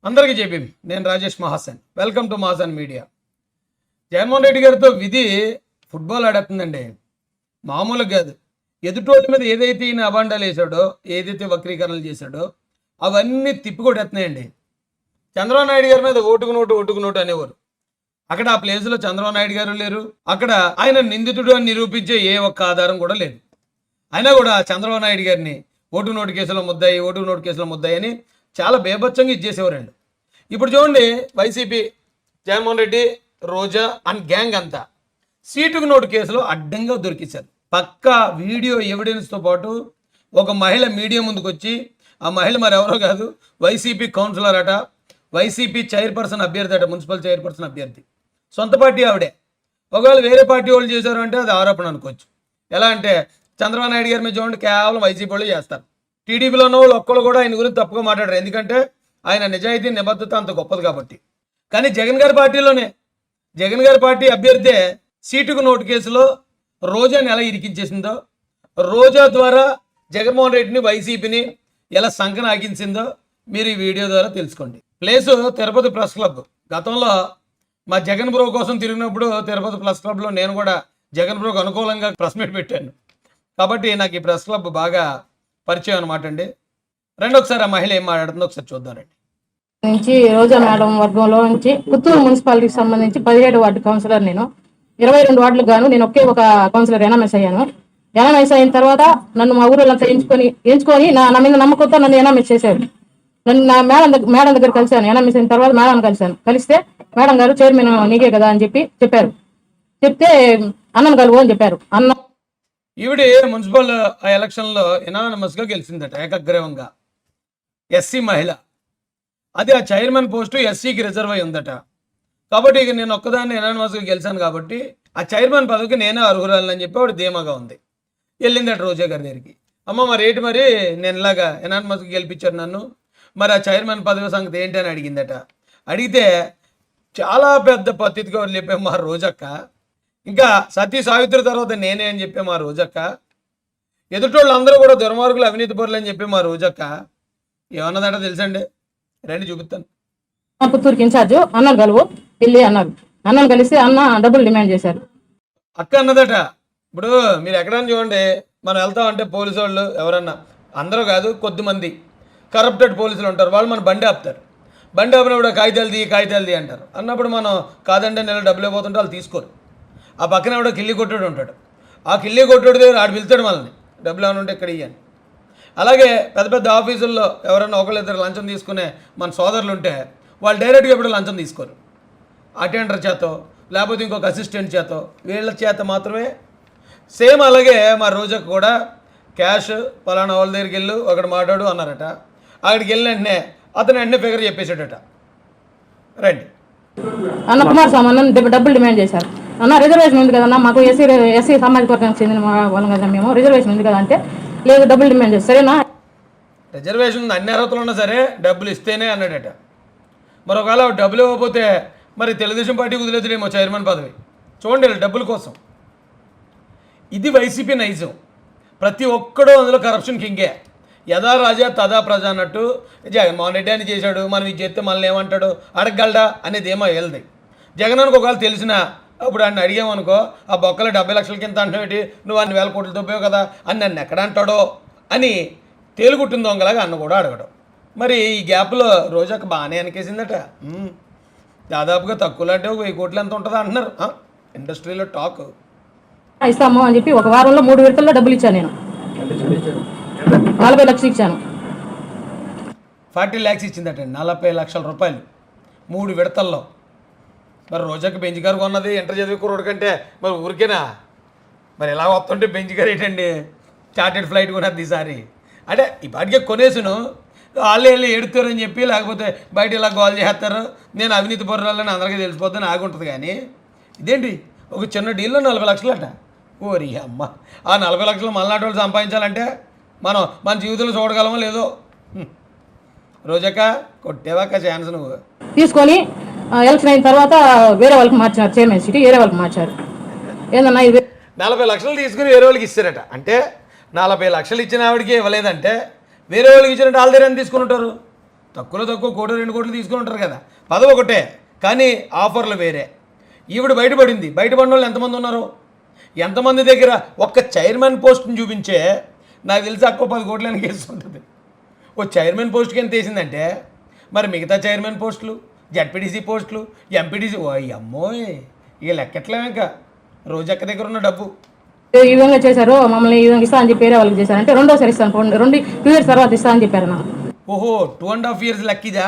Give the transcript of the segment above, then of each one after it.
అందరికీ చెప్పి నేను Rajesh Mahasen. Welcome to Mahasen media. Jaganmohan Reddy గారితో విధి ఫుట్బాల్ ఆడేస్తుందండి, మామూలుగా కాదు. ఎదుటోటి మీద ఏదైతే ఈయన అబాండాలు వేసాడో, ఏదైతే వక్రీకరణలు చేశాడో అవన్నీ తిప్పికొట్టేస్తున్నాయండి. చంద్రబాబు నాయుడు గారి మీద ఓటుకు నోటు అనేవారు. అక్కడ ఆ ప్లేస్లో చంద్రబాబు నాయుడు గారు లేరు. అక్కడ ఆయన నిందితుడు అని నిరూపించే ఏ ఒక్క ఆధారం కూడా లేదు. అయినా కూడా చంద్రబాబు నాయుడు గారిని ఓటుకు నోటు కేసులో ముద్దాయి అని చాలా బేభత్సంగా ఇచ్చేసేవారండి. ఇప్పుడు చూడండి, YCP, Jaganmohan Reddy, Roja and gang అంతా సీటుకు నోటు కేసులో అడ్డంగా దొరికించారు. పక్కా వీడియో ఎవిడెన్స్తో పాటు ఒక మహిళ మీడియా ముందుకు వచ్చి, ఆ మహిళ మరి ఎవరో కాదు, వైసీపీ కౌన్సిలర్ అట, వైసీపీ చైర్పర్సన్ అభ్యర్థి అట, మున్సిపల్ చైర్పర్సన్ అభ్యర్థి, సొంత పార్టీ ఆవిడే. ఒకవేళ వేరే పార్టీ వాళ్ళు చేశారు అంటే అది ఆరోపణ అనుకోవచ్చు. ఎలా అంటే చంద్రబాబు నాయుడు గారి మీద చూడండి, కేవలం వైసీపీ వాళ్ళు చేస్తారు. టీడీపీలో ఉన్న వాళ్ళు ఒక్కళ్ళు కూడా ఆయన గురించి తప్పుగా మాట్లాడారు, ఎందుకంటే ఆయన నిజాయితీ నిబద్ధత అంత గొప్పది కాబట్టి. కానీ జగన్ గారి పార్టీలోనే, జగన్ గారి పార్టీ అభ్యర్థే సీటుకు నోటు కేసులో రోజాని ఎలా ఇరికించేసిందో, రోజా ద్వారా జగన్మోహన్ రెడ్డిని, వైసీపీని ఎలా సంకన ఆగించిందో మీరు ఈ వీడియో ద్వారా తెలుసుకోండి. Place Tirupati press club. గతంలో మా జగన్ బ్రో కోసం తిరిగినప్పుడు తిరుపతి ప్రెస్ క్లబ్లో నేను కూడా జగన్ బ్రోకు అనుకూలంగా ప్రెస్ మీట్ పెట్టాను కాబట్టి నాకు ఈ ప్రెస్ క్లబ్ బాగా పరిచయం అనమాట అండి. ఒకసారి ఆ మహిళ ఏం మాట్లాడుతుందో ఒకసారి చూద్దానండి. నుంచి రోజా మేడం వర్గంలో నుంచి పుత్తూరు మున్సిపాలిటీకి సంబంధించి 17 వార్డు కౌన్సిలర్. నేను 22 వార్డులకు గాను నేను ఒకే ఒక కౌన్సిలర్ ఎనామెస్ అయ్యాను. ఎనామెస్ అయిన తర్వాత నన్ను మా ఊళ్ళంతా ఎంచుకొని నా మీద నమ్మకంతో నన్ను ఎనామెస్ చేశారు. నన్ను నా మేడం దగ్గర కలిశాను. ఎనామెస్ అయిన తర్వాత మేడం కలిస్తే మేడం గారు చైర్మన్ నీకే కదా అని చెప్పారు. చెప్తే అన్నను కలువు అని చెప్పారు. ఈవిడ మున్సిపల్ ఎలక్షన్లో ఎనానమస్గా గెలిచిందట, ఏకగ్రీవంగా. ఎస్సీ మహిళ. అది ఆ చైర్మన్ పోస్టు ఎస్సీకి రిజర్వ్ అయి ఉందట. కాబట్టి ఇక నేను ఒక్కదాన్ని ఎనానమస్గా గెలిచాను కాబట్టి ఆ చైర్మన్ పదవికి నేనే అర్హురాలని చెప్పి ఆవిడ ధీమాగా ఉంది. వెళ్ళిందట రోజా గారి దగ్గరికి. అమ్మ మరి ఏంటి, మరి నేను ఇలాగా ఎనానమస్గా గెలిపించారు నన్ను, మరి ఆ చైర్మన్ పదవి సంగతి ఏంటి అని అడిగిందట. అడిగితే చాలా పెద్ద పద్ధతిగా చెప్పే మా రోజక్క, ఇంకా సతీ సావిత్రి తర్వాత నేనే అని చెప్పే మా రోజక్క, ఎదుటోళ్ళు అందరూ కూడా దుర్మార్గులు, అవినీతి పరులు అని చెప్పి మా రోజక్క ఏమన్నదట తెలుసండి, రండి చూపిస్తాను. పుత్తూరుకి ఇన్ఛార్జ్ అన్నను కలువు వెళ్ళి అన్నారు. అన్నను కలిస్తే అన్న డబ్బులు డిమాండ్ చేశారు. అక్క అన్నదట, ఇప్పుడు మీరు ఎక్కడన్నా చూడండి, మనం వెళ్తామంటే పోలీసు వాళ్ళు ఎవరన్నా, అందరూ కాదు కొద్దిమంది కరప్టెడ్ పోలీసులు ఉంటారు, వాళ్ళు మన బండి ఆపుతారు. బండి ఆపినప్పుడు కాగితాలది అంటారు. అన్నప్పుడు మనం కాదంటే నెల డబ్బులు ఇవ్వబోతుంటే వాళ్ళు తీసుకోరు. ఆ పక్కన ఎవడో కిల్లి కొట్టుడు ఉంటాడు, ఆ కిల్లి కొట్టుడు దగ్గర ఆడు పిలుతాడు మనల్ని, డబ్బులు ఏమైనా ఉంటే ఇక్కడ ఇయ్యని. అలాగే పెద్ద పెద్ద ఆఫీసుల్లో ఎవరైనా ఒకళ్ళిద్దరు లంచం తీసుకునే మన సోదరులు ఉంటే వాళ్ళు డైరెక్ట్గా ఎప్పుడు లంచం తీసుకోరు. అటెండర్ చేతో లేకపోతే ఇంకొక అసిస్టెంట్ చేతో, వీళ్ళ చేత మాత్రమే. సేమ్ అలాగే మా రోజుకు కూడా క్యాష్ పలానా వాళ్ళ దగ్గరికి వెళ్ళు ఒకటి మాట్లాడు అన్నారట. అక్కడికి వెళ్ళిన వెంటనే అతను వెంటనే ఫిగర్ చెప్పేసాడట. రండి. అన్న కుమారస్వామి అన్న డబ్బులు డిమాండ్ చేశారు. అన్న రిజర్వేషన్ ఉంది కదన్నా, మాకు ఎస్సీ సామాజిక వర్గానికి చెందిన వాళ్ళం కదా, మేము రిజర్వేషన్ ఉంది కదా అంటే లేదు డబ్బులు డిమాండ్ చేస్తారు. సరేనా, రిజర్వేషన్ అన్ని అర్హతలు ఉన్నా సరే డబ్బులు ఇస్తేనే అన్నాడట. మరి ఒకవేళ డబ్బులు ఇవ్వకపోతే మరి తెలుగుదేశం పార్టీ కుదిలేదులేమో చైర్మన్ పదవి. చూడండి డబ్బుల కోసం. ఇది వైసీపీ నైజం. ప్రతి ఒక్కడూ అందులో కరప్షన్ కింగే. యథా రాజా తదా ప్రజ అన్నట్టు జగన్మోహన్ రెడ్డి అని చేశాడు, మనం ఇది చేస్తే మనల్ని ఏమంటాడు, అడగగలడా అనేది ఏమో వెళ్ది. జగన్ అనుకో ఒకవేళ తెలిసినా అప్పుడు ఆయన అడిగామనుకో, ఆ బొక్కలు 70 లక్షల కింద అంటున్నాడు, నువ్వు అన్ని వేల కోట్లు తప్పావు కదా అని నన్ను ఎక్కడ అంటాడో అని తేలుగుట్టిన దొంగలాగా అన్న కూడా అడగడం. మరి ఈ గ్యాప్లో రోజాకు బాగానే వెనకేసిందట. దాదాపుగా తక్కువలో అంటే 1000 కోట్లు ఎంత ఉంటుందో అంటున్నారు ఇండస్ట్రీలో టాక్. ఇస్తాము అని చెప్పి ఒక వారంలో 3 విడతల్లో డబ్బులు ఇచ్చాను. నేను 40 లక్షలు ఇచ్చాను. 40 lakhs ఇచ్చిందట, 40 లక్షల రూపాయలు 3 విడతల్లో. మరి రోజాకి బెంచ్ గారు కొన్నది ఇంటర్ చదివి కుర్రోడు కంటే మరి ఊరికేనా? మరి ఎలా వస్తుంటే బెంచ్ గారు ఏంటండి, చార్టెడ్ ఫ్లైట్ కొన్నది ఈసారి. అంటే ఈ పాటికే కొనేసును, వాళ్ళు వెళ్ళి ఎడుతారని చెప్పి, లేకపోతే బయట ఇలా గోల్ చేస్తారు, నేను అవినీతి పరురాలని అందరికీ తెలిసిపోద్దని ఆగుంటుంది. కానీ ఇదేంటి, ఒక చిన్న డీల్లో 40 లక్షలట. ఓరి అమ్మ, ఆ 40 లక్షలు మళ్ళాటి వాళ్ళు సంపాదించాలంటే మనం మన జీవితంలో చూడగలమో లేదో. రోజక్క కొట్టేవాక ఛాన్స్ నువ్వు తీసుకొని ఎలక్షన్ అయిన తర్వాత వేరే వాళ్ళకి మార్చారు, చైర్మన్ సీట్ వేరే వాళ్ళకి మార్చారు. ఏందన్నా 40 లక్షలు తీసుకుని వేరే వాళ్ళకి ఇస్తారట. అంటే 40 లక్షలు ఇచ్చిన ఆవిడకి ఇవ్వలేదంటే వేరే వాళ్ళకి ఇచ్చినట్టు వాళ్ళ దగ్గర తీసుకుని ఉంటారు. తక్కువలో తక్కువ 1-2 కోట్లు తీసుకుని ఉంటారు కదా. పదవి ఒకటే కానీ ఆఫర్లు వేరే. ఈవిడ బయటపడింది. బయటపడిన వాళ్ళు ఎంతమంది ఉన్నారు? ఎంతమంది దగ్గర ఒక్క చైర్మన్ పోస్ట్ని చూపించే నాకు తెలిసి అక్కో 10 కోట్లని కేసు ఉంటుంది. ఓ చైర్మన్ పోస్ట్కి ఎంత వేసిందంటే మరి మిగతా చైర్మన్ పోస్టులు, జడ్పీటీసీ పోస్టులు, ఎంపీటీసీ, ఓ అమ్మోయ్ ఇక లెక్కట్లేము. ఇంకా రోజక్క దగ్గర ఉన్న డబ్బు ఈ విధంగా చేశారు, మమ్మల్ని ఈ విధంగా ఇస్తా అని చెప్పి వేరే వాళ్ళకి చేశారు. అంటే రెండోసారి ఇస్తాను, 2 years తర్వాత ఇస్తా అని చెప్పారు నాకు. ఓహో 2.5 years లెక్కిదా?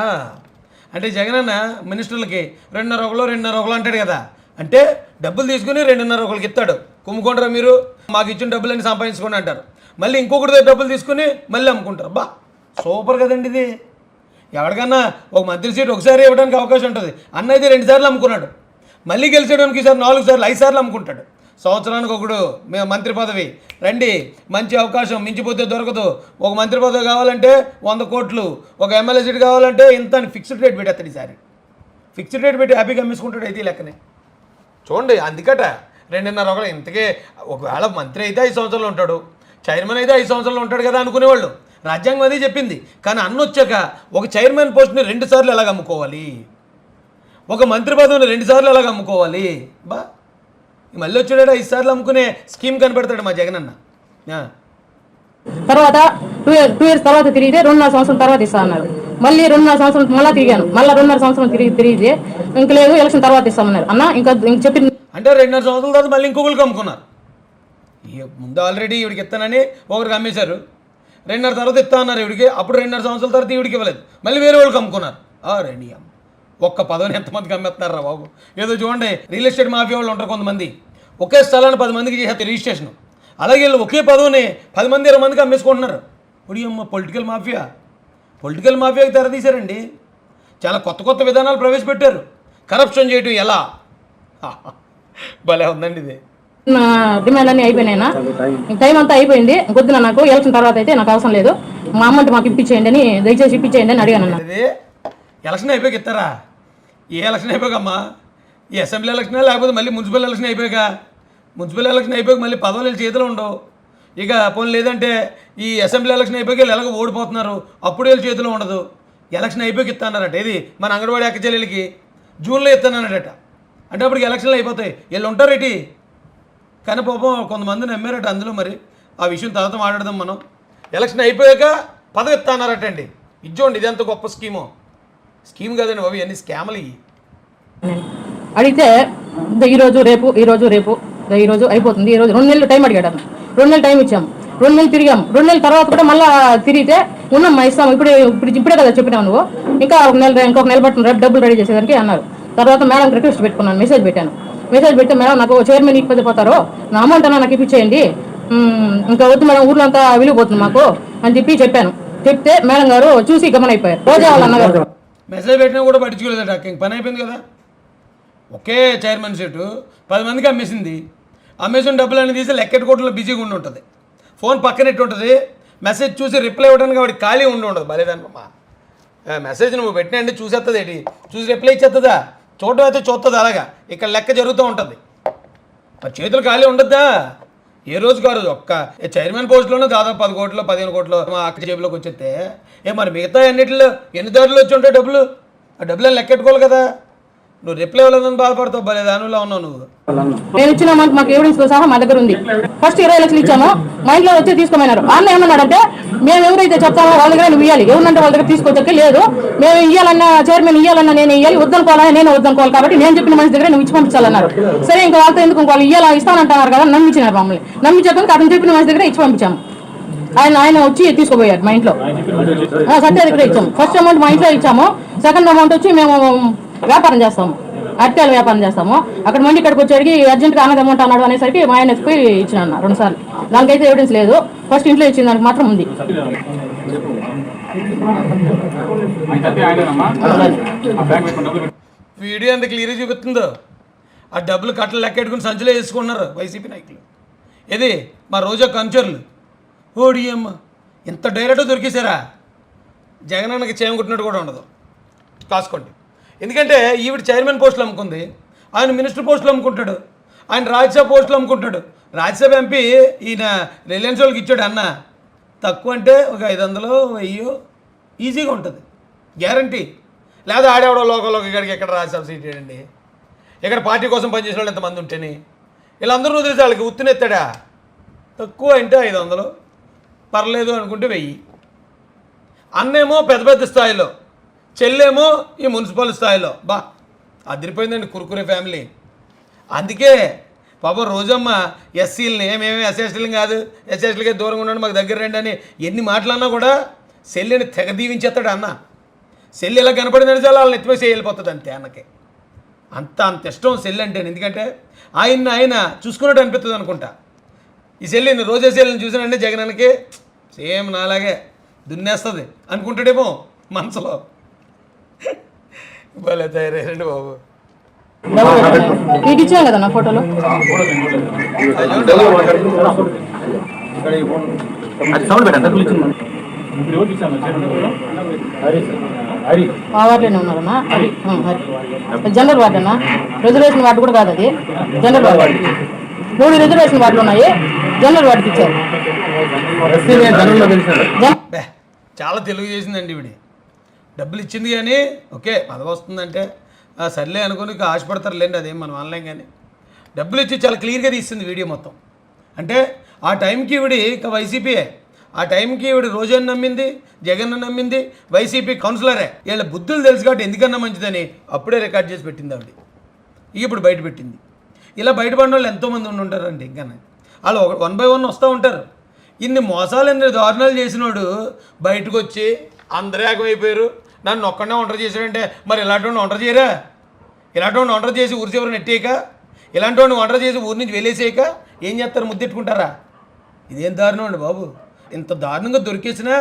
అంటే జగనన్న మినిస్టర్లకి 2.5 అంటాడు కదా. అంటే డబ్బులు తీసుకుని 2.5 ఇస్తాడు. కుమ్ముకుంటారా మీరు? మాకు ఇచ్చిన డబ్బులన్నీ సంపాదించుకోండి అంటారు. మళ్ళీ ఇంకొకటి దగ్గర డబ్బులు తీసుకుని మళ్ళీ అమ్ముకుంటారు. బా సూపర్ కదండి ఇది. ఎవరికన్నా ఒక మంత్రి సీట్ ఒకసారి ఇవ్వడానికి అవకాశం ఉంటుంది. అన్న అయితే 2 సార్లు అమ్ముకున్నాడు. మళ్ళీ గెలిచేయడానికి ఈసారి 4 సార్లు 5 సార్లు అమ్ముకుంటాడు. సంవత్సరానికి ఒకడు మంత్రి పదవి రండి, మంచి అవకాశం, మించిపోతే దొరకదు. ఒక మంత్రి పదవి కావాలంటే 100 కోట్లు, ఒక ఎమ్మెల్యే సీట్ కావాలంటే ఇంత అని ఫిక్స్డ్ రేట్ పెట్టేస్తాడు. ఈసారి ఫిక్స్డ్ రేట్ పెట్టి హ్యాపీగా అమ్మేసుకుంటాడు. అయితే లెక్కనే చూడండి. అందుకట 2.5 ఇంతకే ఒకవేళ మంత్రి అయితే 5 సంవత్సరాలు ఉంటాడు, చైర్మన్ అయితే 5 సంవత్సరాలు ఉంటాడు కదా అనుకునేవాళ్ళు. రాజ్యాంగం అదే చెప్పింది. కానీ అన్న వచ్చాక ఒక చైర్మన్ పోస్ట్ని 2 సార్లు ఎలాగ అమ్ముకోవాలి, ఒక మంత్రి పదవిని 2 సార్లు ఎలాగ అమ్ముకోవాలి. బా మళ్ళీ వచ్చాడు 5 సార్లు అమ్ముకునే స్కీమ్ కనిపెడతాడు మా జగనన్న. తర్వాత 2 years తర్వాత తిరిగితే 2.5 సంవత్సరం తర్వాత ఇస్తా అన్నారు. మళ్ళీ 2.5 సంవత్సరం మళ్ళీ తిరిగాను. మళ్ళీ 2.5 సంవత్సరం తిరిగితే ఇంక లేదు, ఎలక్షన్ తర్వాత ఇస్తామన్నారు. అన్న ఇంకా చెప్పి అంటే 2.5 సంవత్సరాల తర్వాత మళ్ళీ ఇంకొకరికి అమ్ముకున్నారు. ముందు ఆల్రెడీ ఇవిడికి ఇస్తానని ఒకరికి అమ్మేశారు. 2.5 తర్వాత ఇస్తా అన్నారు ఇవిడికి. అప్పుడు 2.5 సంవత్సరాల తర్వాత ఇవిడికి ఇవ్వలేదు. మళ్ళీ వేరే వాళ్ళకి అమ్ముకున్నారు. రెడీ అమ్మ ఒక్క పదవిని ఎంతమందికి అమ్మేస్తున్నారా బాబు? ఏదో చూడండి, రియల్ ఎస్టేట్ మాఫియా వాళ్ళు ఉంటారు కొంతమంది. ఒకే స్థలాన్ని 10 మందికి చేసేస్తారు రిజిస్ట్రేషన్. అలాగే వీళ్ళు ఒకే పదవిని 10 మంది 20 మందికి అమ్మేసుకుంటున్నారు. ఇప్పుడు అమ్మ పొలిటికల్ మాఫియాకి తెరదీశారండి. చాలా కొత్త విధానాలు ప్రవేశపెట్టారు. కరప్షన్ చేయటం ఎలా భలే ఉందండి ఇది. నా డిమాండ్ అన్నీ అయిపోయినాయినా, టైం అంతా అయిపోయింది. కొద్దిన నాకు ఎలక్షన్ తర్వాత అయితే నాకు అవసరం లేదు, మా అమౌంట్ మాకు ఇప్పించేయండి అని, దయచేసి ఇప్పించేయండి అని అడిగాను. అది ఎలక్షన్ అయిపోయాక ఇస్తారా? ఏ ఎలక్షన్ అయిపోయాకమ్మా? ఈ అసెంబ్లీ ఎలక్షన్ లేకపోతే మళ్ళీ మున్సిపల్ ఎలక్షన్ అయిపోయాక. మున్సిపల్ ఎలక్షన్ అయిపోయాక మళ్ళీ పదవులు చేతిలో ఉండవు. ఇక పోనీ లేదంటే ఈ అసెంబ్లీ ఎలక్షన్ అయిపోయాక వీళ్ళు ఎలాగో ఓడిపోతున్నారు, అప్పుడు వీళ్ళ చేతిలో ఉండదు. ఎలక్షన్ అయిపోయాక ఇస్తానన్నట. ఇది మన అంగన్వాడీ అక్క చెల్లెలకి జూన్లో ఇస్తానన్నట. అంటే అప్పటికి ఎలక్షన్లు అయిపోతాయి, వీళ్ళు ఉంటారేటి. కానీ పాపం కొంతమంది నమ్మారట అందులో. మరి ఆ విషయం తర్వాత మాట్లాడదాం మనం. ఎలక్షన్ అయిపోయాక పదవి ఇస్తానరటండి. ఇచ్చోండి, ఇది ఎంత గొప్ప స్కీమ్ కదండి బాబు, ఇవన్నీ స్కామ్లు ఇవి. అడిగితే ఈరోజు రేపు ఈరోజు అయిపోతుంది. ఈరోజు 2 నెలలు టైం అడిగాడు. 2 నెలలు టైం ఇచ్చాము. 2 నెలలు తిరిగాము. 2 నెలల తర్వాత కూడా మళ్ళీ తిరిగితే ఉన్నాం ఇస్తాము, ఇప్పుడే కదా చెప్పినావు నువ్వు, ఇంకా ఇంకొక నెల పట్టిన రేపు డబ్బులు రెడీ చేసేదానికి అన్నారు. తర్వాత మేడం రిక్వెస్ట్ పెట్టుకున్నాను, మెసేజ్ పెడితే మేడం నాకు చైర్మన్ ఇకపోతారు, నా అమౌంట్ అన్నా నాకు ఇప్పించేయండి, ఇంకా వద్దు మేడం ఊర్లో అంతా విలిగిపోతుంది మాకు అని చెప్పాను. చెప్తే మేడం గారు చూసి గమనైపోయారు. రోజా వాళ్ళ అన్నగారు మెసేజ్ పెట్టినా కూడా పట్టించుకోలేదు. ఇంక పని అయిపోయింది కదా. ఒకే చైర్మన్ సీటు 10 మందికి అమ్మేసిన డబ్బులన్నీ తీసి లెక్కెట్టుకోవడంలో బిజీగా ఉండి ఉంటుంది. ఫోన్ పక్కనెట్టు ఉంటుంది. మెసేజ్ చూసి రిప్లై ఇవ్వడానికి వాడికి ఖాళీ ఉండదు. భలేదన్నమ్మా, మెసేజ్ నువ్వు పెట్టినండి చూసేస్తుంది ఏంటి, చూసి రిప్లై ఇచ్చేస్తుందా? చూడటం అయితే చూస్తుంది. అలాగా ఇక్కడ లెక్క జరుగుతూ ఉంటుంది. మరి చేతులు ఖాళీ ఉండద్దా? ఏ రోజు కాదు. ఒక్క చైర్మన్ పోస్టులోనే దాదాపు 10 కోట్లు 15 కోట్లు మా అక్క జేబులోకి వచ్చేస్తే మరి మిగతా అన్నిటిలో ఎన్ని దారులు వచ్చి ఉంటాయి డబ్బులు? ఆ డబ్బులను లెక్కెట్టుకోవాలి కదా. నువ్వు రిప్లై ఇవ్వలేదని బాధపడతావు. భలే దానిలో ఉన్నావు నువ్వు. నేను ఇచ్చిన అమౌంట్ మాకు ఎవిడెన్స్ తో సహా మా దగ్గర ఉంది. ఫస్ట్ 20 లక్షలు ఇచ్చాము, మా ఇంట్లో వచ్చి తీసుకోమన్నారు. అన్న ఏమన్నాడంటే మేము ఎవరైతే చెప్తామో వాళ్ళ దగ్గర నువ్వు ఇవ్వాలి, ఎవరంటే వాళ్ళ దగ్గర తీసుకోవచ్చే లేదు, మేము ఇవ్వాలన్నా చైర్మన్ ఇవ్వాలన్నా నేను ఇవ్వాలి, వద్దనుకోవాలని నేను వద్దనుకోవాలి, కాబట్టి నేను చెప్పిన మనిషి దగ్గర నువ్వు ఇచ్చి పంపించాలన్నారు. సరే ఇంకా వాళ్ళతో ఎందుకు, వాళ్ళు ఇస్తానంటున్నారు కదా, నమ్మించినారు మమ్మల్ని. నమ్మించాక అతను చెప్పిన మనిషి దగ్గర ఇచ్చి పంపించాము. ఆయన వచ్చి తీసుకోపోయారు మా ఇంట్లో. సత్య దగ్గర ఇచ్చాము. ఫస్ట్ అమౌంట్ మా ఇంట్లో ఇచ్చాము, సెకండ్ అమౌంట్ వచ్చి మేము వ్యాపారం చేస్తాము, అరటికాయల వ్యాపారం చేస్తాము. అక్కడ మండి ఇక్కడికి వచ్చేడికి అర్జెంట్గా అన్నది అమౌంట్ అన్నాడు అనేసరికి మా ఆయన పోయి ఇచ్చిన 2 సార్లు. దానికైతే ఎవిడెన్స్ లేదు, ఫస్ట్ ఇంట్లో ఇచ్చిన దానికి మాత్రం ఉంది. వీడియో ఎంత క్లియర్గా చూపిస్తుందో. ఆ డబ్బులు కట్టలు లెక్కెట్టుకుని సంచులో వేసుకున్నారు వైసీపీ నాయకులు. ఇది మా రోజా కంచర్లు. ఓడి అమ్మ, ఇంత డైరెక్ట్గా దొరికేశారా? జగనన్నకి చేయమనుకుంటున్నట్టు కూడా ఉండదు. కాసుకోండి. ఎందుకంటే ఈవిడ చైర్మన్ పోస్టులు అమ్ముకుంది, ఆయన మినిస్టర్ పోస్టులు అమ్ముకుంటాడు, ఆయన రాజ్యసభ పోస్టులు అమ్ముకుంటాడు. రాజ్యసభ ఎంపీ ఈయన రిలయన్స్ వాళ్ళకి ఇచ్చాడు. అన్న తక్కువ అంటే ఒక 500 1000 ఈజీగా ఉంటుంది. గ్యారంటీ. లేదా ఆడేవాడో లోకల్లోకి ఇక్కడికి ఎక్కడ రాజ్యసభ సీట్ అండి, ఇక్కడ పార్టీ కోసం పనిచేసిన వాళ్ళు ఎంతమంది ఉంటేని వీళ్ళందరూ వదిలేసి వాళ్ళకి ఉత్తునెత్తాడా? తక్కువ అంటే 500, పర్లేదు అనుకుంటే 1000. అన్నేమో పెద్ద పెద్ద స్థాయిలో, చెల్లేమో ఈ మున్సిపల్ స్థాయిలో. బా అదిరిపోయిందండి కురుకురే ఫ్యామిలీ. అందుకే పాపం రోజమ్మ ఎస్సీలని మేమే ఎస్ఎస్టీలు కాదు, ఎస్ఎస్టీలకే దూరంగా ఉండండి మాకు దగ్గర రండి అని ఎన్ని మాటలన్నా కూడా సెల్లిని తెగ దీవించేస్తాడు అన్న. సెల్లి ఇలా కనపడిందని చాలా వాళ్ళని ఎత్తివేసి వెళ్ళిపోతుంది అంతే అన్నకి. అంత ఇష్టం సెల్లి అంటే. ఎందుకంటే ఆయన చూసుకున్నట్టు అనిపిస్తుంది అనుకుంటా. ఈ సెల్లిని రోజే సెల్లిని చూసినంటే జగనానికి సేమ్ నాలాగే దున్నేస్తుంది అనుకుంటాడేమో మనసులో. భలే తయారయ్యారండి బాబు. మీకు ఇచ్చాను కదా నా ఫోటోలో. ఆ వార్డులోనే ఉన్నారన్నా. అది జనరల్ వార్డు అన్నా, రిజర్వేషన్ వార్డు కూడా కాదు, అది జనరల్ వార్డు. 3 రిజర్వేషన్ వార్డులు ఉన్నాయి, జనరల్ వార్డుకి ఇచ్చారు. చాలా తెలుగు చేసిందండి ఇవిడి. డబ్బులు ఇచ్చింది కానీ ఓకే పదవి వస్తుందంటే సర్లే అనుకుని ఆశపడతారు లేండి, అదేం మనం ఆన్లైన్. కానీ డబ్బులు ఇచ్చి చాలా క్లియర్గా తీస్తుంది వీడియో మొత్తం. అంటే ఆ టైంకి ఇవిడి ఇక వైసీపీయే, ఆ టైంకి ఇవిడి రోజాన్ని నమ్మింది, జగన్ నమ్మింది, వైసీపీ కౌన్సిలరే. వీళ్ళ బుద్ధులు తెలుసు కాబట్టి ఎందుకన్నా మంచిదని అప్పుడే రికార్డ్ చేసి పెట్టింది ఆవిడ. ఇప్పుడు బయట పెట్టింది. ఇలా బయటపడిన వాళ్ళు ఎంతోమంది ఉంటారండి. ఇంకా వాళ్ళు 1 by 1 వస్తూ ఉంటారు. ఇన్ని మోసాలు, ఎన్ని దారుణాలు చేసినోడు బయటకు వచ్చి అందరూ ఏకమైపోయారు, నన్ను ఒక్కడే ఒంటరి చేశాడంటే మరి ఇలాంటి వాడిని ఒంటరి చేయరా? ఇలాంటి వాడిని ఒంటరి చేసి ఊరి చివరి నెట్టేయక, ఇలాంటి వాడిని ఒంటరి చేసి ఊరి నుంచి వెళ్ళేసేయక ఏం చేస్తారు? ముద్దెట్టుకుంటారా? ఇదేం దారుణం అండి బాబు. ఇంత దారుణంగా దొరికేసినా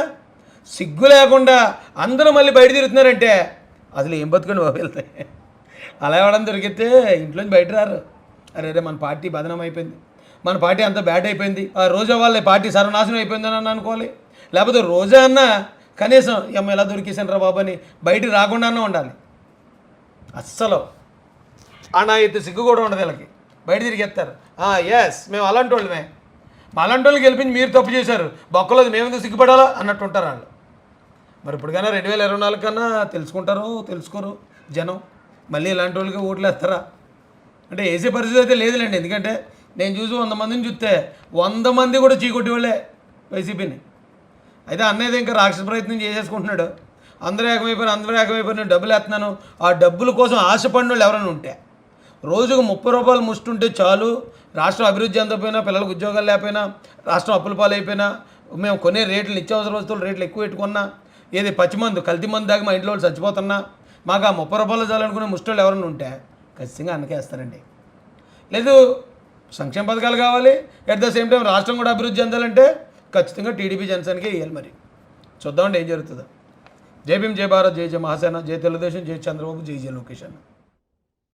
సిగ్గు లేకుండా అందరూ మళ్ళీ బయట తిరుగుతున్నారంటే అసలు ఏం బతుకండి బాబు వెళ్తాయి. అలా ఎవడని దొరికితే ఇంట్లోంచి బయట రారు. అరే మన పార్టీ బదనం అయిపోయింది, మన పార్టీ అంతా బ్యాడ్ అయిపోయింది, ఆ రోజా వాళ్ళ పార్టీ సర్వనాశనం అయిపోయిందని అని అనుకోవాలి. లేకపోతే రోజా అన్న కనీసం ఎలా దొరికేసాను రా బాబు అని బయటికి రాకుండా ఉండాలి. అస్సలు అయితే సిగ్గు కూడా ఉండదు వీళ్ళకి. బయట తిరిగేస్తారు. ఎస్ మేము అలాంటి వాళ్ళమే, మా అలాంటి వాళ్ళకి గెలిపించి మీరు తప్పు చేశారు, బొక్కలేదు మేమెందుకు సిగ్గుపడాలా అన్నట్టు ఉంటారు వాళ్ళు. మరి ఇప్పటికైనా 2024 కన్నా తెలుసుకోరు జనం. మళ్ళీ ఇలాంటి వాళ్ళకి ఓట్లు వేస్తారా అంటే వేసే పరిస్థితి అయితే లేదులేండి. ఎందుకంటే నేను చూసి 100 మందిని చూస్తే 100 మంది కూడా చీకొట్టి వాళ్ళే వైసీపీని. అయితే అన్నయ్య ఇంకా రాక్షస ప్రయత్నం చేసేసుకుంటున్నాడు. అందరూ ఏకమైపోయిన నేను డబ్బులు వేస్తున్నాను, ఆ డబ్బుల కోసం ఆశపడిన వాళ్ళు ఎవరైనా ఉంటే రోజుకు 30 రూపాయలు ముష్టుంటే చాలు, రాష్ట్రం అభివృద్ధి చెందకపోయినా, పిల్లలకు ఉద్యోగాలు లేకపోయినా, రాష్ట్రం అప్పుల పాలైపోయినా, మేము కొనే రేట్లు నిత్యావసర వస్తువులు రేట్లు ఎక్కువ పెట్టుకున్నా, ఏది పచ్చిమందు కల్తీ మందు దాకా మా ఇంట్లో వాళ్ళు చచ్చిపోతున్నా, మాకు ఆ 30 రూపాయలు చాలనుకునే ముష్టిళ్ళు ఎవరైనా ఉంటే ఖచ్చితంగా అన్నకేస్తారండి. లేదు సంక్షేమ పథకాలు కావాలి, ఎట్ ద సేమ్ టైం రాష్ట్రం కూడా అభివృద్ధి చెందాలంటే ఖచ్చితంగా టీడీపీ జనసేనకే వేయాలి. మరి చూద్దామండి ఏం జరుగుతుందో. జై భీమ్, జై భారత్, జై మహాసేన, జై తెలుగుదేశం, జై చంద్రబాబు, జై లోకేష్ అన్న.